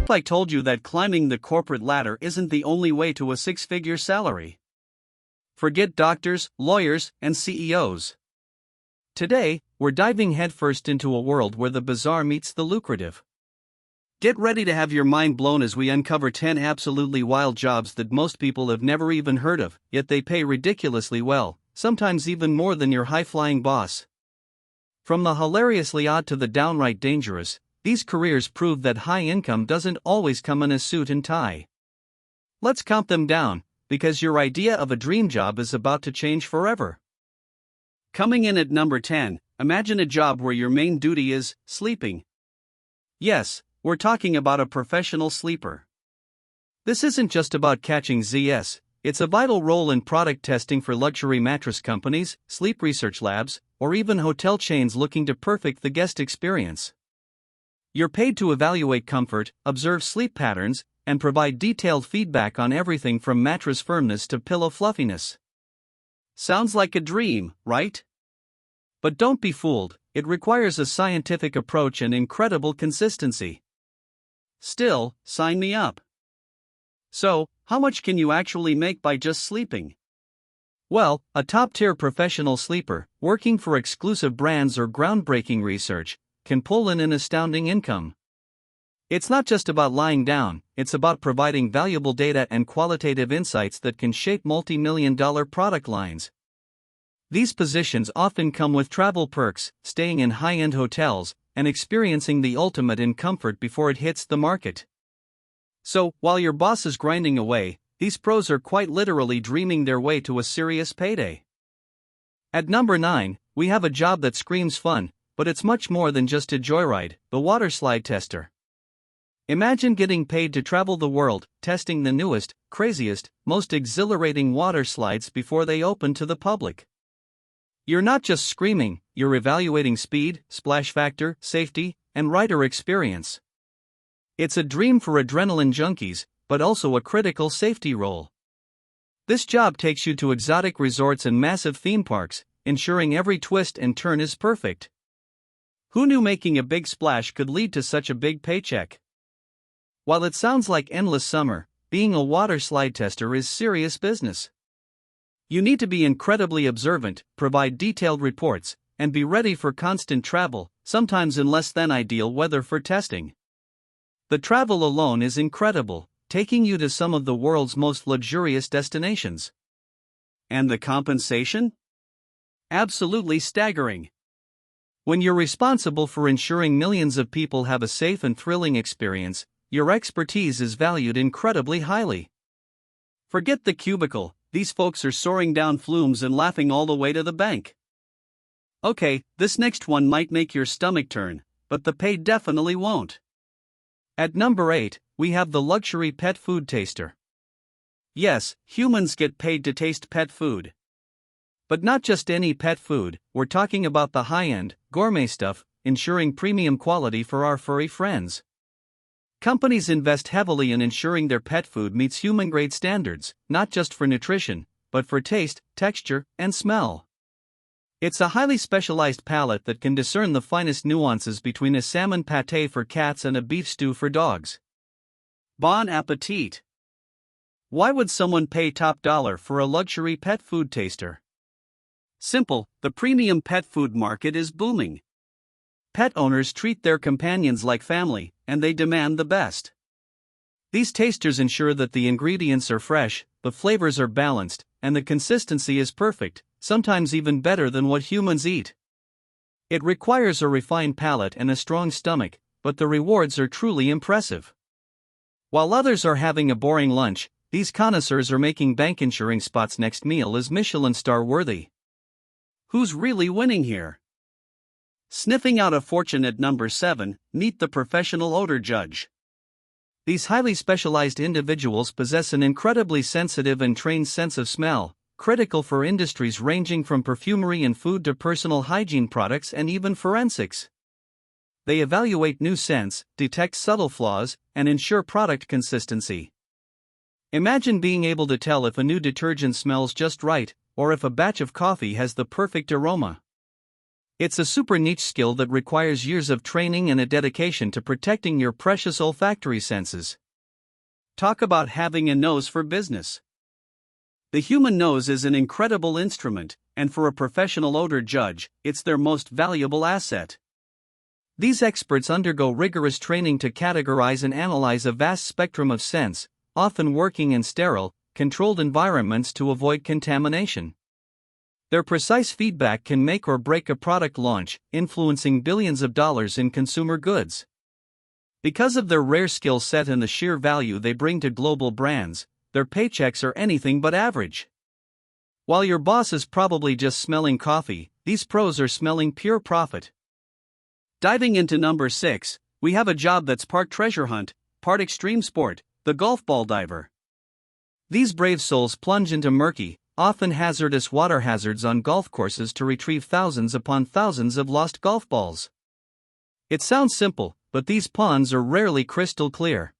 if I told you that climbing the corporate ladder isn't the only way to a six-figure salary? Forget doctors, lawyers, and CEOs. Today, we're diving headfirst into a world where the bizarre meets the lucrative. Get ready to have your mind blown as we uncover 10 absolutely wild jobs that most people have never even heard of, yet they pay ridiculously well, sometimes even more than your high-flying boss. From the hilariously odd to the downright dangerous, these careers prove that high income doesn't always come in a suit and tie. Let's count them down, because your idea of a dream job is about to change forever. Coming in at number 10, imagine a job where your main duty is sleeping. Yes, we're talking about a professional sleeper. This isn't just about catching ZS, it's a vital role in product testing for luxury mattress companies, sleep research labs, or even hotel chains looking to perfect the guest experience. You're paid to evaluate comfort, observe sleep patterns, and provide detailed feedback on everything from mattress firmness to pillow fluffiness. Sounds like a dream, right? But don't be fooled, it requires a scientific approach and incredible consistency. Still, sign me up. So, how much can you actually make by just sleeping? Well, a top-tier professional sleeper, working for exclusive brands or groundbreaking research, can pull in an astounding income. It's not just about lying down, it's about providing valuable data and qualitative insights that can shape multi-million-dollar product lines. These positions often come with travel perks, staying in high-end hotels, and experiencing the ultimate in comfort before it hits the market. So, while your boss is grinding away, these pros are quite literally dreaming their way to a serious payday. At number 9, we have a job that screams fun, but it's much more than just a joyride: the water slide tester. Imagine getting paid to travel the world, testing the newest, craziest, most exhilarating water slides before they open to the public. You're not just screaming, you're evaluating speed, splash factor, safety, and rider experience. It's a dream for adrenaline junkies, but also a critical safety role. This job takes you to exotic resorts and massive theme parks, ensuring every twist and turn is perfect. Who knew making a big splash could lead to such a big paycheck? While it sounds like endless summer, being a water slide tester is serious business. You need to be incredibly observant, provide detailed reports, and be ready for constant travel, sometimes in less than ideal weather for testing. The travel alone is incredible, taking you to some of the world's most luxurious destinations. And the compensation? Absolutely staggering. When you're responsible for ensuring millions of people have a safe and thrilling experience, your expertise is valued incredibly highly. Forget the cubicle, these folks are soaring down flumes and laughing all the way to the bank. Okay, this next one might make your stomach turn, but the pay definitely won't. At number 8, we have the luxury pet food taster. Yes, humans get paid to taste pet food. But not just any pet food, we're talking about the high-end, gourmet stuff, ensuring premium quality for our furry friends. Companies invest heavily in ensuring their pet food meets human-grade standards, not just for nutrition, but for taste, texture, and smell. It's a highly specialized palate that can discern the finest nuances between a salmon pâté for cats and a beef stew for dogs. Bon appetit! Why would someone pay top dollar for a luxury pet food taster? Simple, the premium pet food market is booming. Pet owners treat their companions like family, and they demand the best. These tasters ensure that the ingredients are fresh, the flavors are balanced, and the consistency is perfect, sometimes even better than what humans eat. It requires a refined palate and a strong stomach, but the rewards are truly impressive. While others are having a boring lunch, these connoisseurs are making bank insuring spots next meal as Michelin star worthy. Who's really winning here? Sniffing out a fortune at number 7, meet the professional odor judge. These highly specialized individuals possess an incredibly sensitive and trained sense of smell, critical for industries ranging from perfumery and food to personal hygiene products and even forensics. They evaluate new scents, detect subtle flaws, and ensure product consistency. Imagine being able to tell if a new detergent smells just right, or if a batch of coffee has the perfect aroma. It's a super niche skill that requires years of training and a dedication to protecting your precious olfactory senses. Talk about having a nose for business. The human nose is an incredible instrument, and for a professional odor judge, it's their most valuable asset. These experts undergo rigorous training to categorize and analyze a vast spectrum of scents, often working in sterile, controlled environments to avoid contamination. Their precise feedback can make or break a product launch, influencing billions of dollars in consumer goods. Because of their rare skill set and the sheer value they bring to global brands, their paychecks are anything but average. While your boss is probably just smelling coffee, these pros are smelling pure profit. Diving into number 6, we have a job that's part treasure hunt, part extreme sport, the golf ball diver. These brave souls plunge into murky, often hazardous water hazards on golf courses to retrieve thousands upon thousands of lost golf balls. It sounds simple, but these ponds are rarely crystal clear.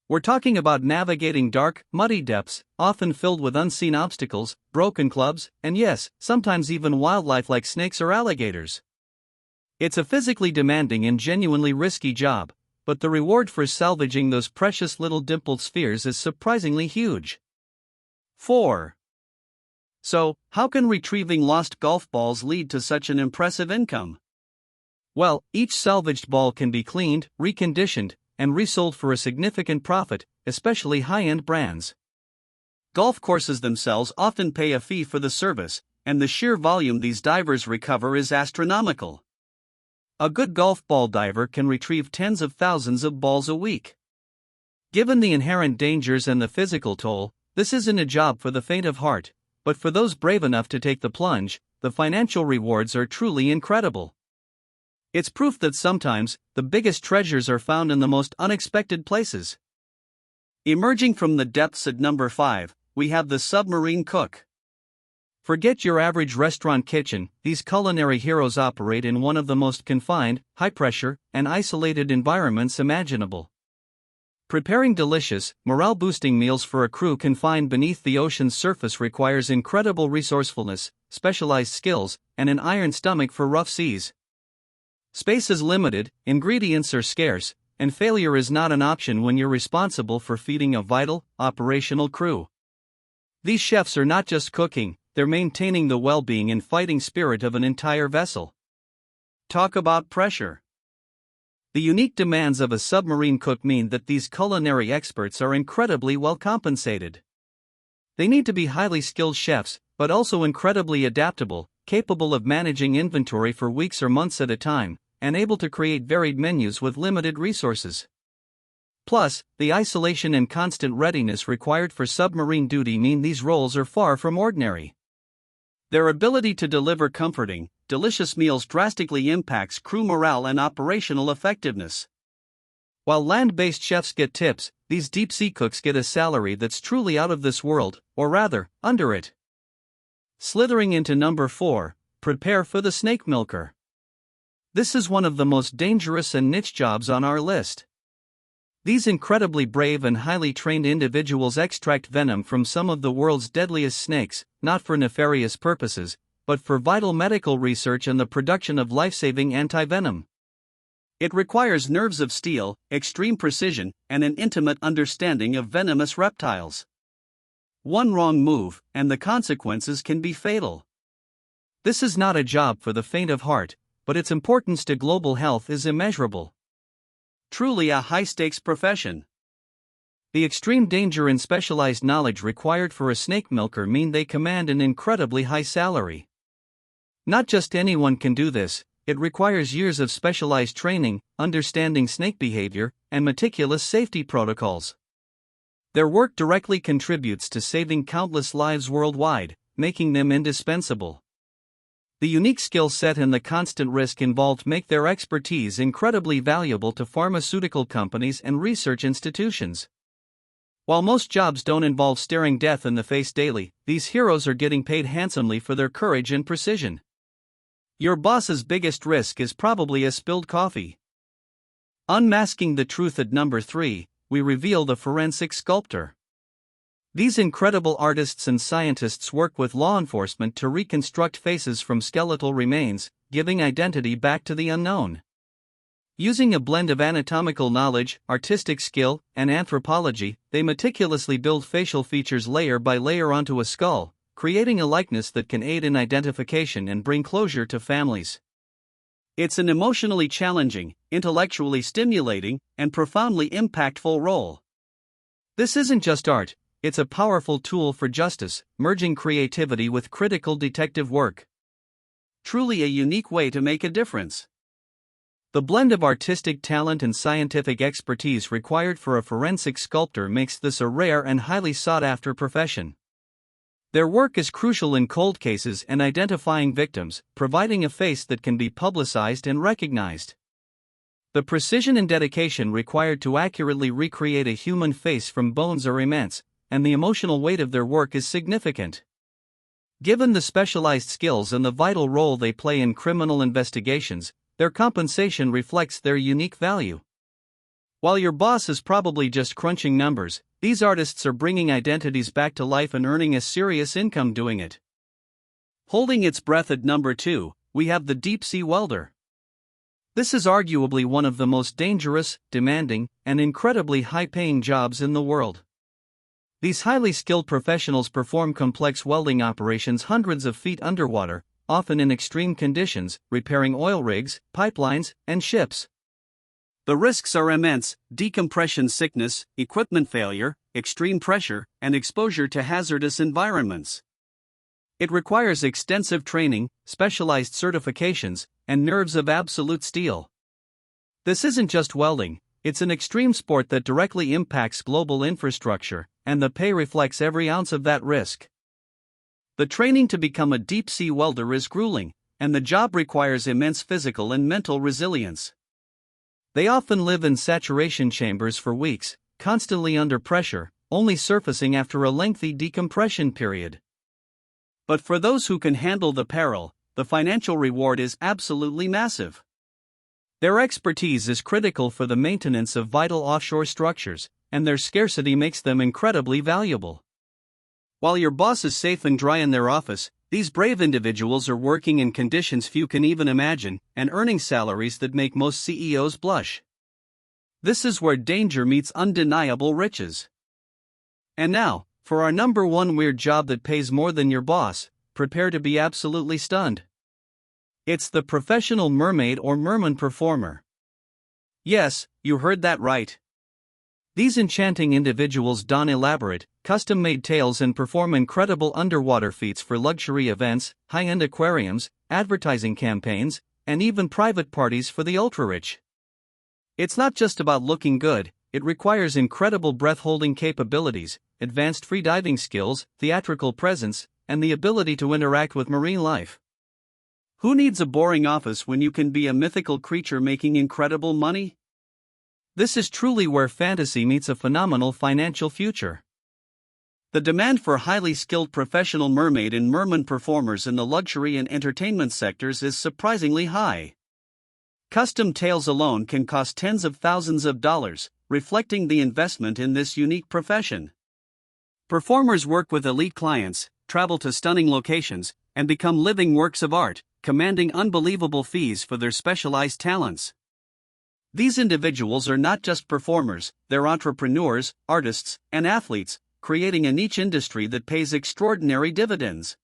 We're talking about navigating dark, muddy depths, often filled with unseen obstacles, broken clubs, and yes, sometimes even wildlife like snakes or alligators. It's a physically demanding and genuinely risky job, but the reward for salvaging those precious little dimpled spheres is surprisingly huge. 4. So, how can retrieving lost golf balls lead to such an impressive income? Well, each salvaged ball can be cleaned, reconditioned, and resold for a significant profit, especially high-end brands. Golf courses themselves often pay a fee for the service, and the sheer volume these divers recover is astronomical. A good golf ball diver can retrieve tens of thousands of balls a week. Given the inherent dangers and the physical toll, this isn't a job for the faint of heart, but for those brave enough to take the plunge, the financial rewards are truly incredible. It's proof that sometimes, the biggest treasures are found in the most unexpected places. Emerging from the depths at number 5, we have the submarine cook. Forget your average restaurant kitchen, these culinary heroes operate in one of the most confined, high-pressure, and isolated environments imaginable. Preparing delicious, morale-boosting meals for a crew confined beneath the ocean's surface requires incredible resourcefulness, specialized skills, and an iron stomach for rough seas. Space is limited, ingredients are scarce, and failure is not an option when you're responsible for feeding a vital, operational crew. These chefs are not just cooking, they're maintaining the well-being and fighting spirit of an entire vessel. Talk about pressure. The unique demands of a submarine cook mean that these culinary experts are incredibly well compensated. They need to be highly skilled chefs, but also incredibly adaptable, capable of managing inventory for weeks or months at a time, and able to create varied menus with limited resources. Plus, the isolation and constant readiness required for submarine duty mean these roles are far from ordinary. Their ability to deliver comforting, delicious meals drastically impacts crew morale and operational effectiveness. While land-based chefs get tips, these deep-sea cooks get a salary that's truly out of this world, or rather, under it. Slithering into number 4, prepare for the snake milker. This is one of the most dangerous and niche jobs on our list. These incredibly brave and highly trained individuals extract venom from some of the world's deadliest snakes, not for nefarious purposes, but for vital medical research and the production of life-saving anti-venom. It requires nerves of steel, extreme precision, and an intimate understanding of venomous reptiles. One wrong move, and the consequences can be fatal. This is not a job for the faint of heart, but its importance to global health is immeasurable. Truly a high-stakes profession. The extreme danger and specialized knowledge required for a snake milker mean they command an incredibly high salary. Not just anyone can do this, it requires years of specialized training, understanding snake behavior, and meticulous safety protocols. Their work directly contributes to saving countless lives worldwide, making them indispensable. The unique skill set and the constant risk involved make their expertise incredibly valuable to pharmaceutical companies and research institutions. While most jobs don't involve staring death in the face daily, these heroes are getting paid handsomely for their courage and precision. Your boss's biggest risk is probably a spilled coffee. Unmasking the truth at number 3, we reveal the forensic sculptor. These incredible artists and scientists work with law enforcement to reconstruct faces from skeletal remains, giving identity back to the unknown. Using a blend of anatomical knowledge, artistic skill, and anthropology, they meticulously build facial features layer by layer onto a skull, creating a likeness that can aid in identification and bring closure to families. It's an emotionally challenging, intellectually stimulating, and profoundly impactful role. This isn't just art, it's a powerful tool for justice, merging creativity with critical detective work. Truly a unique way to make a difference. The blend of artistic talent and scientific expertise required for a forensic sculptor makes this a rare and highly sought-after profession. Their work is crucial in cold cases and identifying victims, providing a face that can be publicized and recognized. The precision and dedication required to accurately recreate a human face from bones are immense, and the emotional weight of their work is significant. Given the specialized skills and the vital role they play in criminal investigations, their compensation reflects their unique value. While your boss is probably just crunching numbers, these artists are bringing identities back to life and earning a serious income doing it. Holding its breath at number 2, we have the deep-sea welder. This is arguably one of the most dangerous, demanding, and incredibly high-paying jobs in the world. These highly skilled professionals perform complex welding operations hundreds of feet underwater, often in extreme conditions, repairing oil rigs, pipelines, and ships. The risks are immense: decompression sickness, equipment failure, extreme pressure, and exposure to hazardous environments. It requires extensive training, specialized certifications, and nerves of absolute steel. This isn't just welding, it's an extreme sport that directly impacts global infrastructure, and the pay reflects every ounce of that risk. The training to become a deep-sea welder is grueling, and the job requires immense physical and mental resilience. They often live in saturation chambers for weeks, constantly under pressure, only surfacing after a lengthy decompression period. But for those who can handle the peril, the financial reward is absolutely massive. Their expertise is critical for the maintenance of vital offshore structures, and their scarcity makes them incredibly valuable. While your boss is safe and dry in their office, these brave individuals are working in conditions few can even imagine, and earning salaries that make most CEOs blush. This is where danger meets undeniable riches. And now, for our number 1 weird job that pays more than your boss, prepare to be absolutely stunned. It's the professional mermaid or merman performer. Yes, you heard that right. These enchanting individuals don elaborate, custom-made tails and perform incredible underwater feats for luxury events, high-end aquariums, advertising campaigns, and even private parties for the ultra-rich. It's not just about looking good, it requires incredible breath-holding capabilities, advanced freediving skills, theatrical presence, and the ability to interact with marine life. Who needs a boring office when you can be a mythical creature making incredible money? This is truly where fantasy meets a phenomenal financial future. The demand for highly skilled professional mermaid and merman performers in the luxury and entertainment sectors is surprisingly high. Custom tails alone can cost tens of thousands of dollars, reflecting the investment in this unique profession. Performers work with elite clients, travel to stunning locations, and become living works of art, commanding unbelievable fees for their specialized talents. These individuals are not just performers, they're entrepreneurs, artists, and athletes, creating a niche industry that pays extraordinary dividends.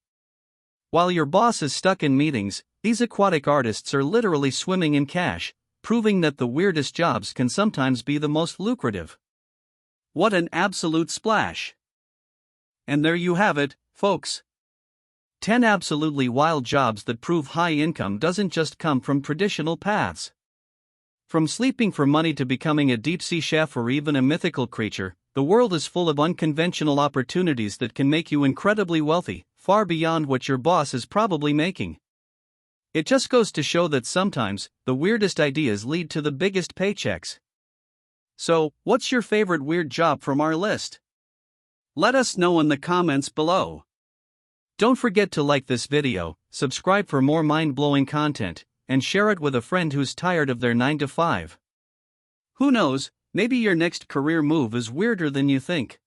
While your boss is stuck in meetings, these aquatic artists are literally swimming in cash, proving that the weirdest jobs can sometimes be the most lucrative. What an absolute splash! And there you have it, folks. 10 absolutely wild jobs that prove high income doesn't just come from traditional paths. From sleeping for money to becoming a deep-sea chef or even a mythical creature, the world is full of unconventional opportunities that can make you incredibly wealthy, far beyond what your boss is probably making. It just goes to show that sometimes, the weirdest ideas lead to the biggest paychecks. So, what's your favorite weird job from our list? Let us know in the comments below. Don't forget to like this video, subscribe for more mind-blowing content, and share it with a friend who's tired of their 9 to 5. Who knows, maybe your next career move is weirder than you think.